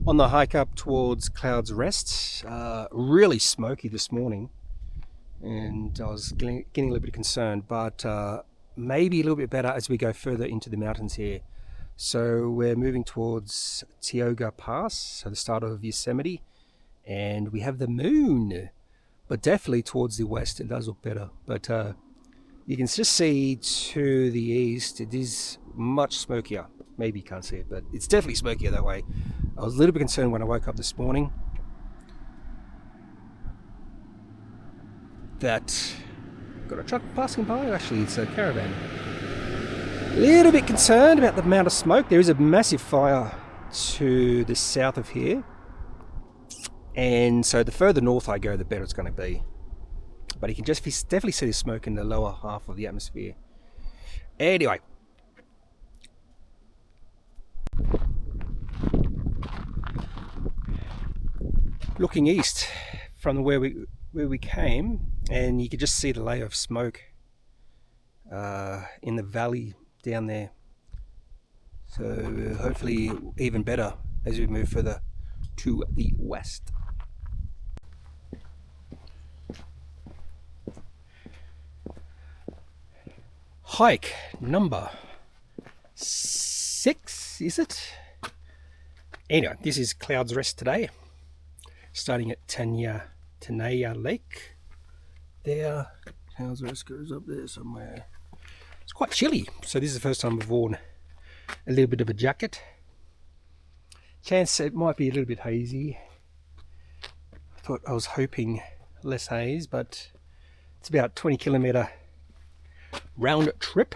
On the hike up towards Clouds Rest, really smoky this morning, and I was getting a little bit concerned, but maybe a little bit better as we go further into the mountains here. So we're moving towards Tioga Pass, so the start of Yosemite, and we have the moon, but definitely towards the west it does look better. But you can just see to the east it is much smokier. Maybe you can't see it, but it's definitely smokier that way. I was a little bit concerned when I woke up this morning that got a truck passing by. Actually, it's a caravan. A little bit concerned about the amount of smoke. There is a massive fire to the south of here, and so the further north I go, the better it's going to be. But you can just definitely see the smoke in the lower half of the atmosphere. Anyway, looking east from where we came, and you could just see the layer of smoke in the valley down there. So hopefully even better as we move further to the west. Hike number 6, is it? Anyway, this is Clouds Rest today, starting at Tenaya Lake. There, Clouds Rest goes up there somewhere. It's quite chilly, so this is the first time I've worn a little bit of a jacket. Chance it might be a little bit hazy. I was hoping less haze, but it's about 20-kilometer round trip.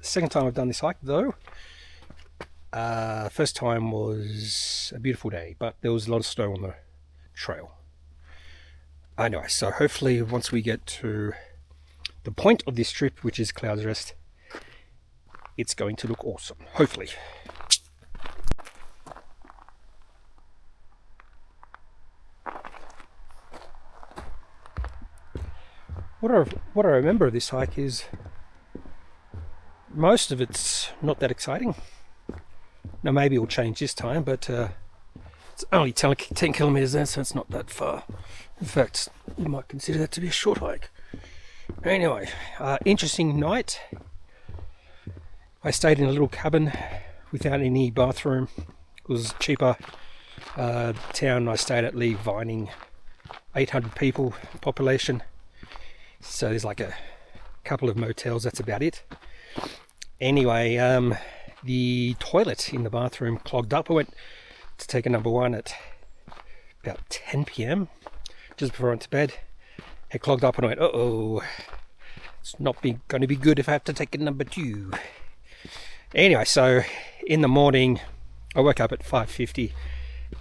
Second time I've done this hike though. First time was a beautiful day, but there was a lot of snow on the trail. Anyway, so hopefully once we get to the point of this trip, which is Clouds Rest, it's going to look awesome, hopefully. What I remember of this hike is most of it's not that exciting. Now maybe it'll change this time, but it's only 10 kilometers there, so it's not that far. In fact, you might consider that to be a short hike. Anyway, interesting night. I stayed in a little cabin without any bathroom. It was cheaper. The town I stayed at, Lee Vining, 800 people population. So there's like a couple of motels, that's about it. Anyway, the toilet in the bathroom clogged up. I went to take a number 1 at about 10 p.m, just before I went to bed. It clogged up and I went, uh-oh, it's not going to be good if I have to take a number 2. Anyway, so in the morning, I woke up at 5:50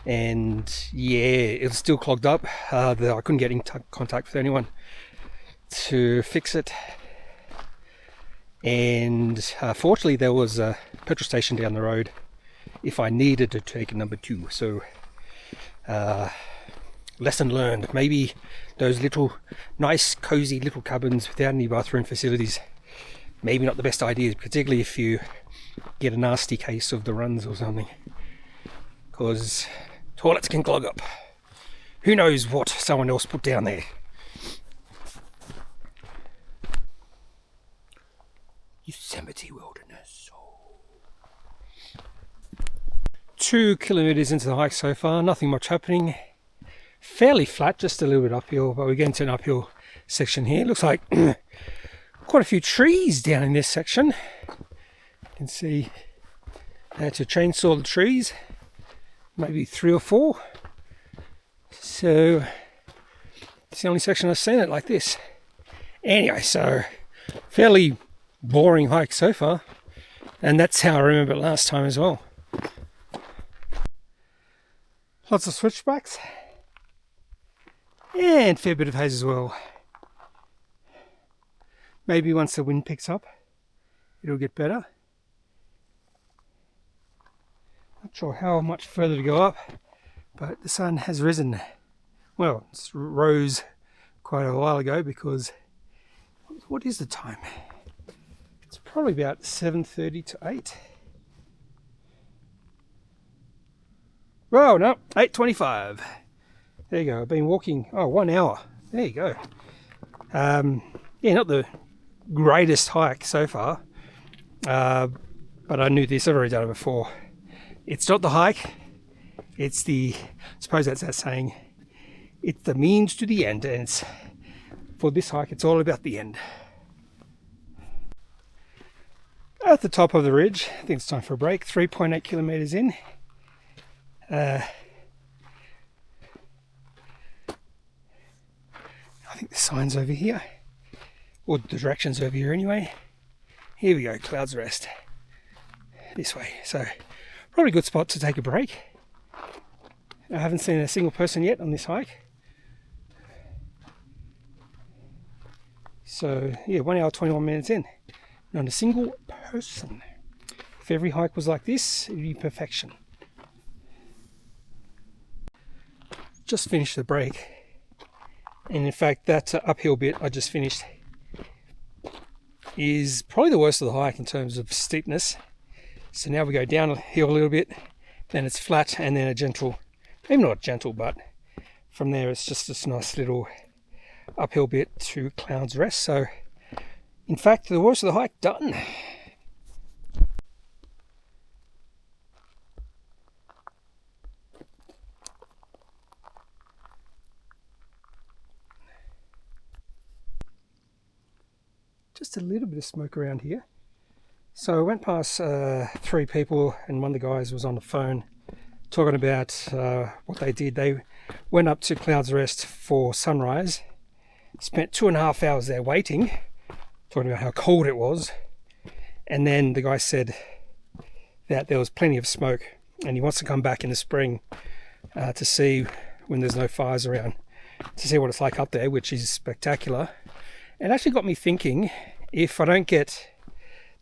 and yeah, it was still clogged up. I couldn't get in contact with anyone to fix it. And fortunately there was a petrol station down the road if I needed to take a number 2. So lesson learned. Maybe those little nice cozy little cabins without any bathroom facilities, maybe not the best idea, particularly if you get a nasty case of the runs or something, because toilets can clog up. Who knows what someone else put down there. Yosemite wilderness. 2 kilometers into the hike so far, nothing much happening. Fairly flat, just a little bit uphill, but we're getting to an uphill section here. Looks like quite a few trees down in this section. You can see I had to chainsaw the trees, maybe 3 or 4. So it's the only section I've seen it like this. Anyway, so fairly boring hike so far, and that's how I remember it last time as well. Lots of switchbacks and a fair bit of haze as well. Maybe once the wind picks up it'll get better. Not sure how much further to go up, but the sun has risen. Well, it rose quite a while ago, because what is the time? It's probably about 7:30 to 8. Well, no, 8:25. There you go. I've been walking, 1 hour. There you go. Yeah, not the greatest hike so far, but I knew this. I've already done it before. It's not the hike. It's I suppose that's that saying, it's the means to the end, and for this hike, it's all about the end. At the top of the ridge, I think it's time for a break. 3.8 kilometers in. I think the sign's over here, or the direction's over here anyway. Here we go, Clouds Rest. This way. So, probably a good spot to take a break. I haven't seen a single person yet on this hike. So, yeah, 1 hour, 21 minutes in. Not a single person. If every hike was like this, it'd be perfection. Just finished the break. And in fact, that uphill bit I just finished is probably the worst of the hike in terms of steepness. So now we go downhill a little bit, then it's flat, and then a gentle, maybe not gentle, but from there it's just this nice little uphill bit to Clouds Rest. So in fact, the worst of the hike done. Just a little bit of smoke around here. So I went past 3 people, and one of the guys was on the phone talking about what they did. They went up to Clouds Rest for sunrise, spent 2.5 hours there waiting, talking about how cold it was, and then the guy said that there was plenty of smoke and he wants to come back in the spring to see, when there's no fires around, to see what it's like up there, which is spectacular. It actually got me thinking, if I don't get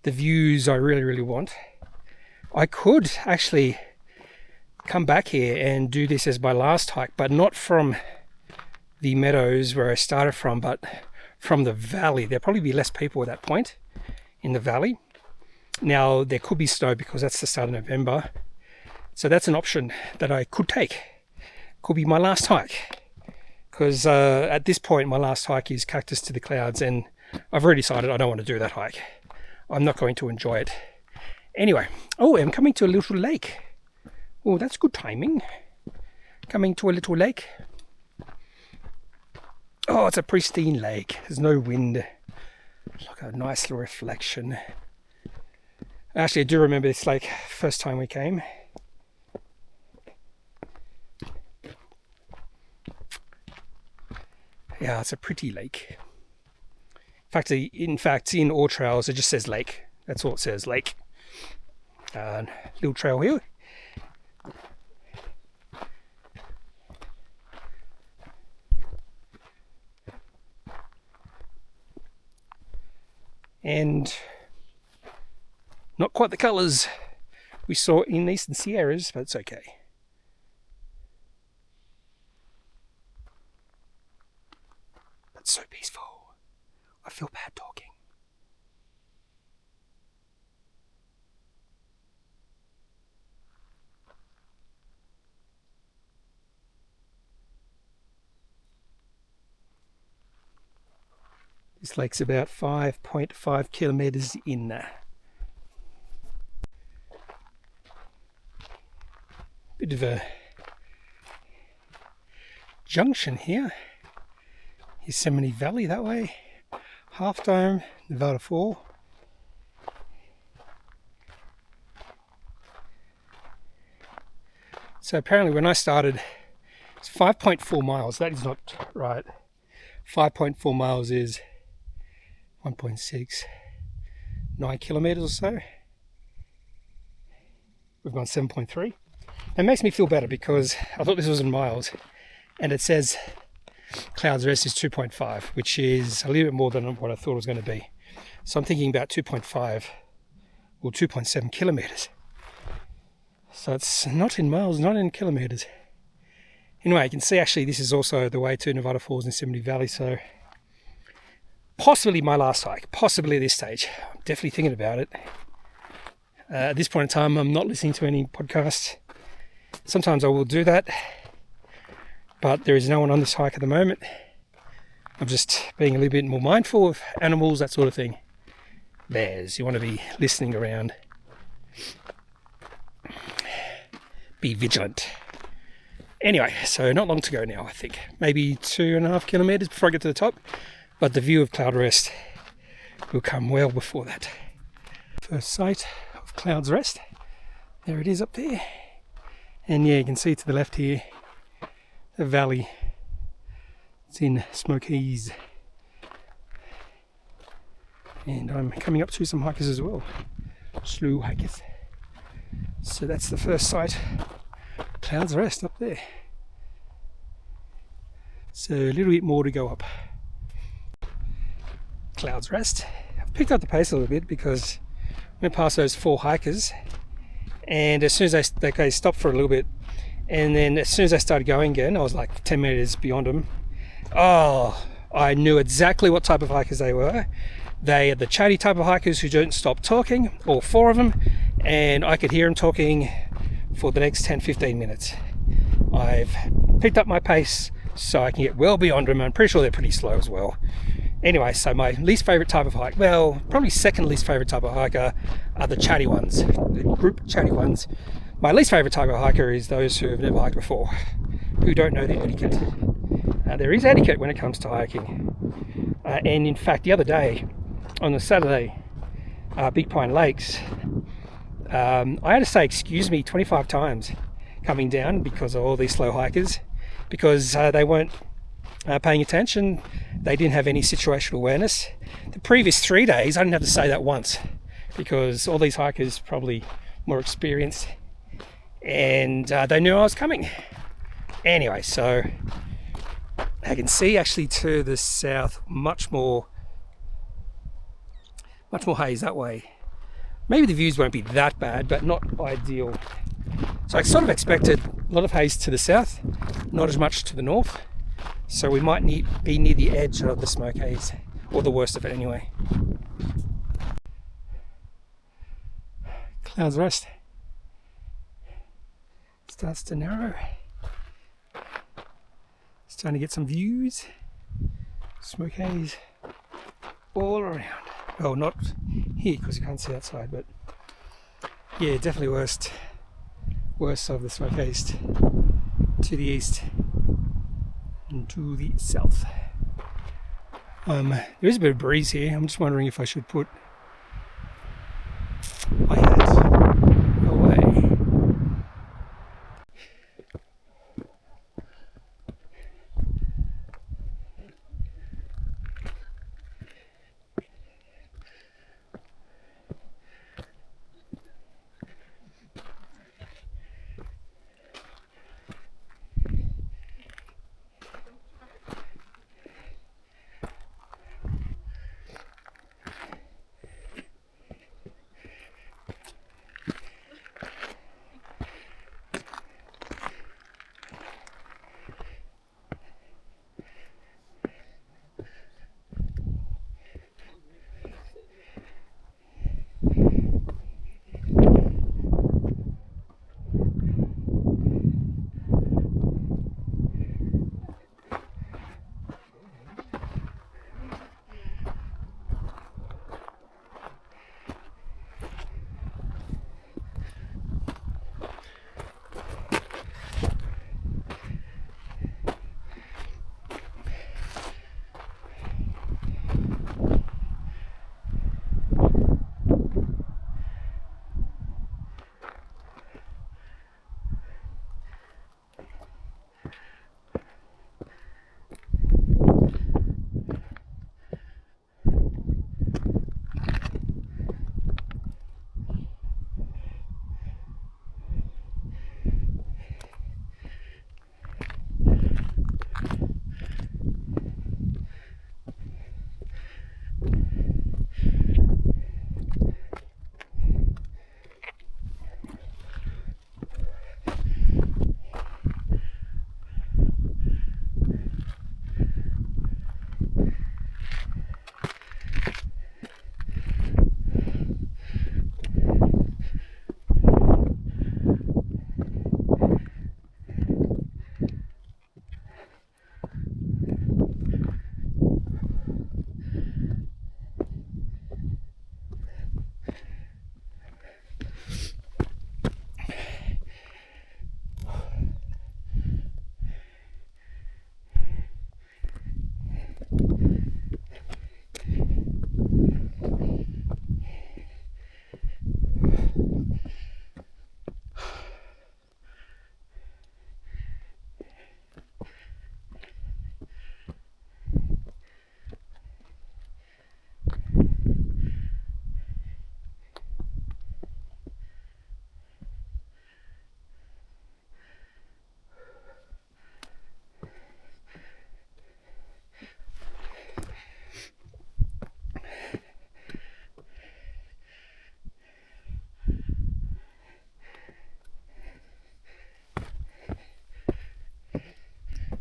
the views I really want, I could actually come back here and do this as my last hike, but not from the meadows where I started from, but from the valley. There'll probably be less people at that point in the valley. Now, there could be snow because that's the start of November, so that's an option that I could take. Could be my last hike, because at this point my last hike is Cactus to the Clouds, and I've already decided I don't want to do that hike. I'm not going to enjoy it. Anyway, I'm coming to a little lake. Oh, that's good timing. Coming to a little lake. Oh, it's a pristine lake. There's no wind. Look, a nice little reflection. Actually, I do remember this lake first time we came. Yeah, it's a pretty lake. In fact, in all trails, it just says lake. That's all it says, lake. Little trail here. And not quite the colours we saw in Eastern Sierras, but it's okay. That's so peaceful. I feel bad talking. This lake's about 5.5 kilometers in there. Bit of a junction here. Yosemite Valley that way. Half Dome, Nevada Fall. So apparently when I started, it's 5.4 miles. That is not right. 5.4 miles is 1.6, 9 kilometers or so. We've gone 7.3. It makes me feel better because I thought this was in miles, and it says Clouds Rest is 2.5, which is a little bit more than what I thought it was going to be. So I'm thinking about 2.5 or 2.7 kilometers. So it's not in miles, not in kilometers. Anyway, you can see actually this is also the way to Nevada Falls and Yosemite Valley, so possibly my last hike, possibly at this stage. I'm definitely thinking about it. At this point in time, I'm not listening to any podcasts, Sometimes I will do that, but there is no one on this hike at the moment. I'm just being a little bit more mindful of animals, that sort of thing. Bears, you want to be listening around. Be vigilant. Anyway, so not long to go now, I think. Maybe 2.5 kilometres before I get to the top. But the view of Cloud Rest will come well before that. First sight of Cloud's Rest. There it is up there. And yeah, you can see to the left here, the valley. It's in Smokies. And I'm coming up to some hikers as well. Slow hikers. So that's the first sight. Cloud's Rest up there. So a little bit more to go up. Cloud's Rest. I've picked up the pace a little bit because I went past those 4 hikers, and as soon as they stopped for a little bit, and then as soon as I started going again, I was like 10 meters beyond them. Oh, I knew exactly what type of hikers they were. They are the chatty type of hikers who don't stop talking, all 4 of them, and I could hear them talking for the next 10-15 minutes. I've picked up my pace so I can get well beyond them. I'm pretty sure they're pretty slow as well. Anyway, so my least favourite type of hike, well, probably second least favourite type of hiker are the chatty ones, the group chatty ones. My least favourite type of hiker is those who have never hiked before, who don't know the etiquette. There is etiquette when it comes to hiking. And in fact, the other day, on the Saturday, Big Pine Lakes, I had to say excuse me 25 times coming down because of all these slow hikers, because they weren't paying attention. They didn't have any situational awareness. The previous 3 days I didn't have to say that once, because all these hikers probably more experienced, and they knew I was coming. Anyway, so I can see actually to the south much more haze that way. Maybe the views won't be that bad, but not ideal. So I sort of expected a lot of haze to the south, not as much to the north. So we might be near the edge of the smoke haze, or the worst of it anyway. Cloud's Rest starts to narrow. Starting to get some views. Smoke haze all around. Well, not here because you can't see outside, but yeah, definitely worst of the smoke haze to the east and to the south. There is a bit of breeze here. I'm just wondering if I should put my hat away.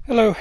Hello.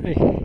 Hey.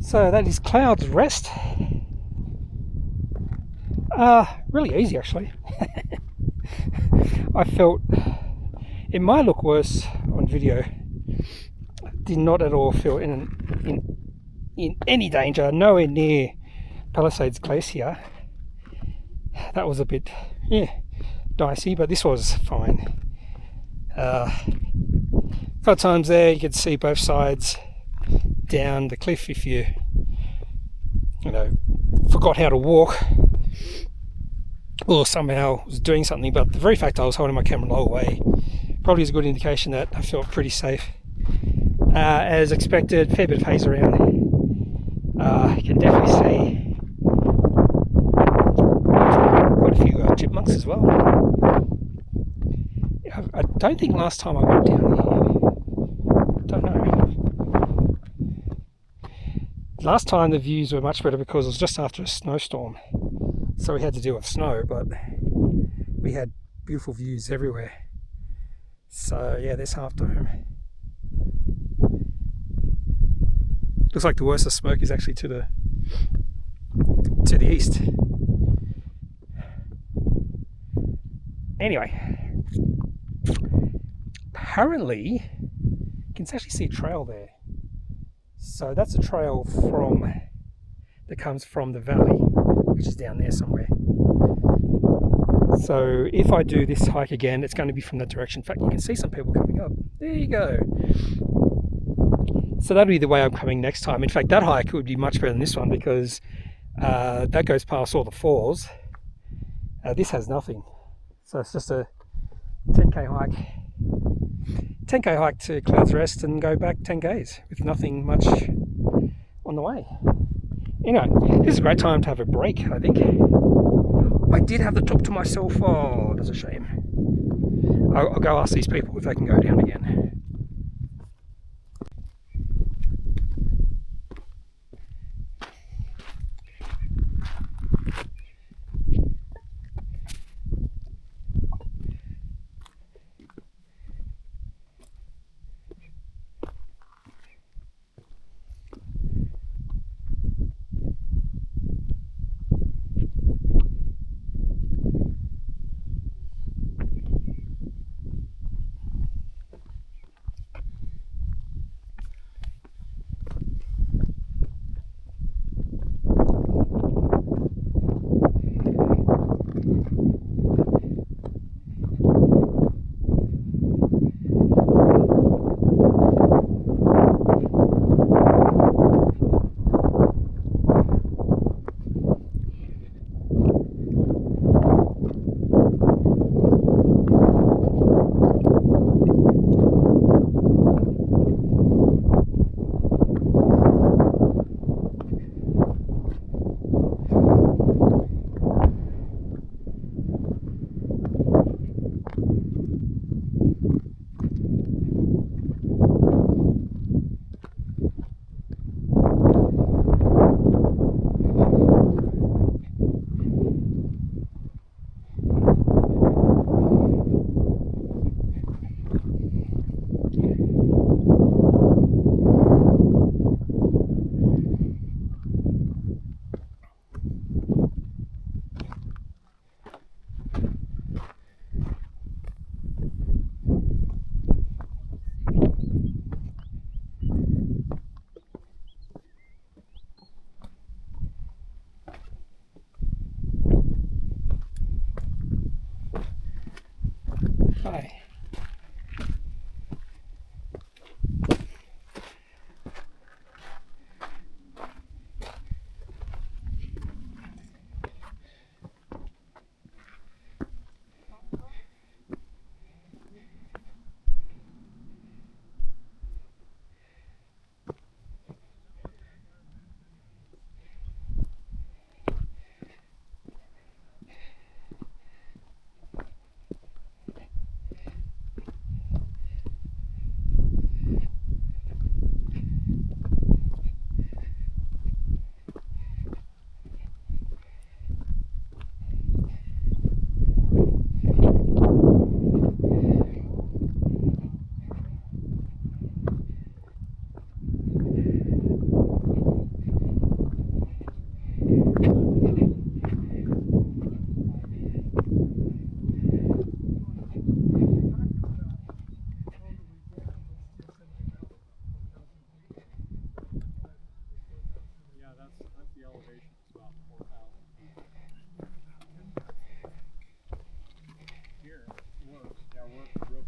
So that is Cloud's Rest. Really easy actually. I felt it might look worse on video. Did not at all feel in any danger. Nowhere near Palisades Glacier. That was a bit dicey, but this was fine. A couple of times there you could see both sides down the cliff if you forgot how to walk or somehow was doing something, but the very fact I was holding my camera the whole way probably is a good indication that I felt pretty safe. As expected, fair bit of haze around. You can definitely see quite a few chipmunks as well. I don't think last time I went down here, don't know. Last time the views were much better because it was just after a snowstorm, so we had to deal with snow, but we had beautiful views everywhere. So yeah, there's Half Dome. Looks like the worst of smoke is actually to the east. Anyway, apparently you can actually see a trail there. So that's a trail that comes from the valley, which is down there somewhere. So if I do this hike again, it's going to be from that direction. In fact, you can see some people coming up. There you go. So that'll be the way I'm coming next time. In fact, that hike would be much better than this one because that goes past all the falls. This has nothing. So it's just a 10k hike. 10k hike to Cloud's Rest and go back 10k's with nothing much on the way. Anyway, this is a great time to have a break, I think. I did have the top to myself. Oh, that's a shame. I'll go ask these people if they can go down again. Hi.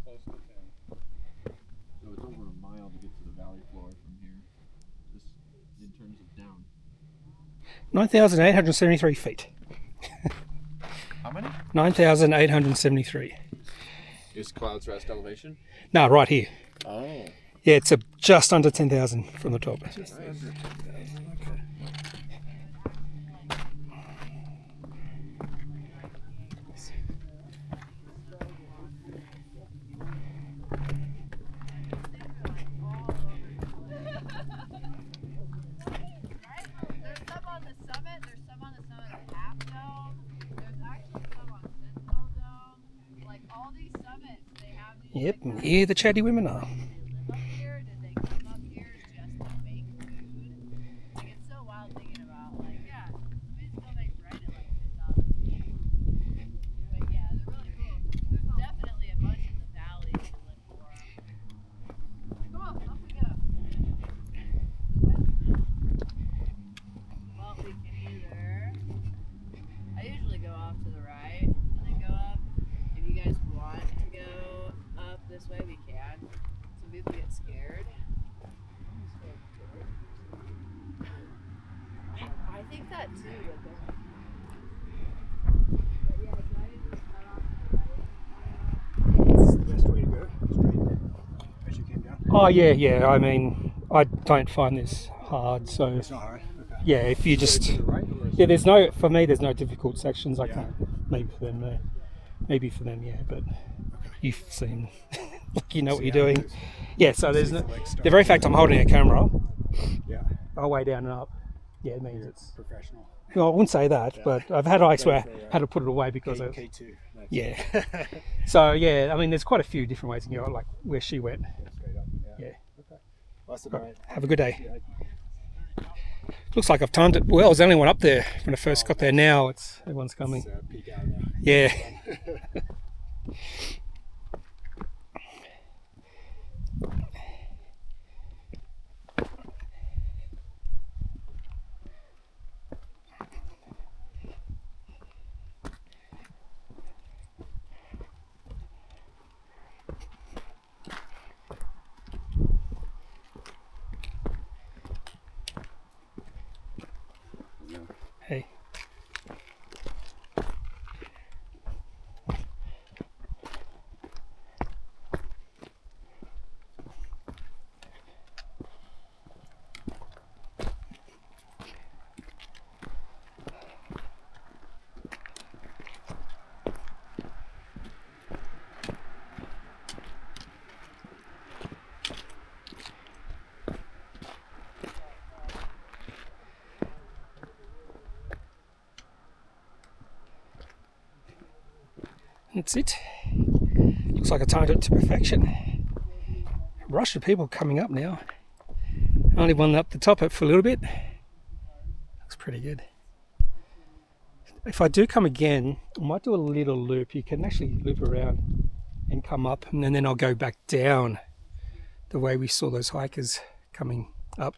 close to 10. So it's over a mile to get to the valley floor from here, just in terms of down. 9,873 feet. How many? 9,873. Is Clouds Rest elevation? No, right here. Oh. Yeah, it's just under 10,000 from the top. Just under 10,000, okay. Yep, and here the chatty women are. Oh yeah. I mean, I don't find this hard, so It's not hard. Okay. yeah. If you just To the right, or is there's no difficult sections. I can't. Maybe for them, yeah. But you seem like you know what you're doing. Yeah. So there's no, the very fact I'm holding a camera, Yeah. all way down and up, yeah, it means it's. Professional. Well, I wouldn't say that, but I've had hikes where I had to put it away because of. K2. That's Yeah. So yeah, I mean, there's quite a few different ways to go, like where she went. straight up. Yeah. Okay. Awesome. All right. Have a good day. Yeah. Looks like I've timed it well. I was the only one up there when I first got there. Now everyone's coming. It's, peak out now. Yeah. Hey. That's it. Looks like I timed it to perfection. Rush of people coming up now. Only one up the top for a little bit. Looks pretty good. If I do come again, I might do a little loop. You can actually loop around and come up, and then I'll go back down the way we saw those hikers coming up.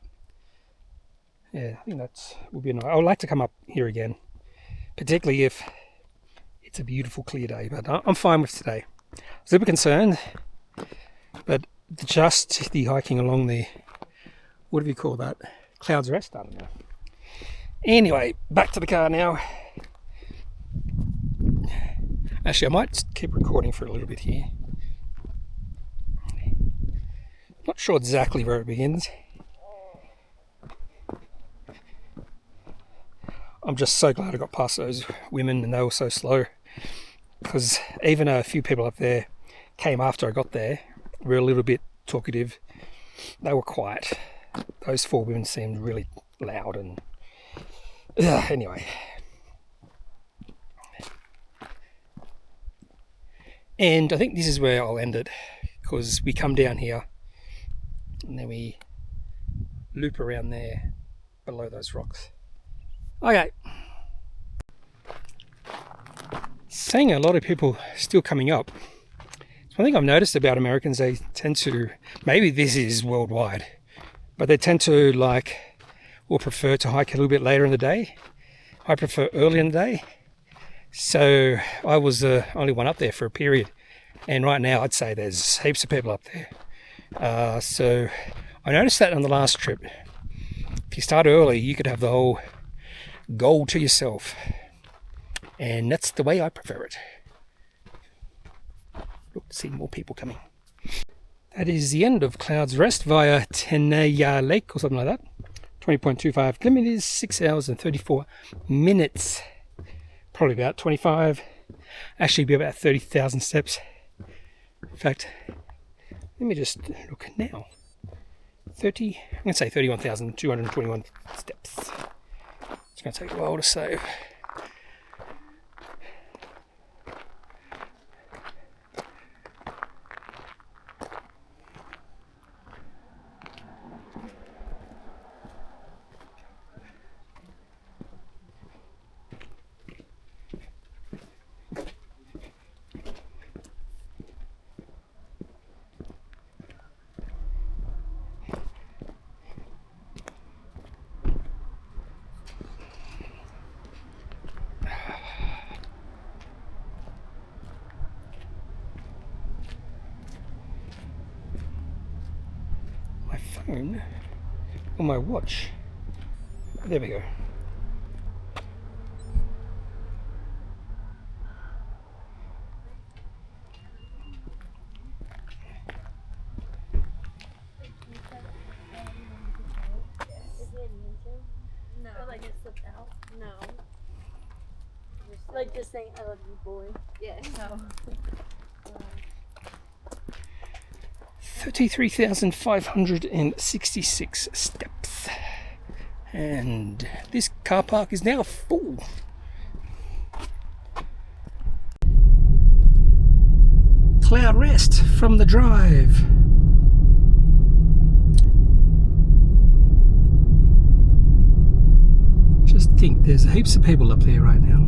Yeah, I think that will be nice. I would like to come up here again, particularly if it's a beautiful clear day, but I'm fine with today. I was a bit concerned, but just the hiking along the, what do you call that? Clouds Rest, I don't know. Anyway, back to the car now. Actually, I might keep recording for a little bit here. Not sure exactly where it begins. I'm just so glad I got past those women and they were so slow. Because even a few people up there came after I got there, were a little bit talkative. They were quiet. Those four women seemed really loud and anyway. And I think this is where I'll end it, because we come down here and then we loop around there below those rocks. Okay. Seeing a lot of people still coming up. One thing I've noticed about Americans, they tend to, maybe this is worldwide, but they tend to like, or prefer to hike a little bit later in the day. I prefer early in the day. So I was the only one up there for a period, And right now, I'd say there's heaps of people up there. So I noticed that on the last trip. If you start early, you could have the whole goal to yourself. And that's the way I prefer it. Look, see more people coming. That is the end of Cloud's Rest via Tenaya Lake or something like that. 20.25 kilometers, 6 hours and 34 minutes. Probably about 25, actually be about 30,000 steps. In fact, let me just look now. I'm going to say 31,221 steps. It's going to take a while to save. Phone or my watch. There we go. No. Or like it slipped out? No. Like just saying I love you, boy. Yeah. No. 33,566 steps. And this car park is now full. Cloud Rest from the drive. Just think there's heaps of people up there right now.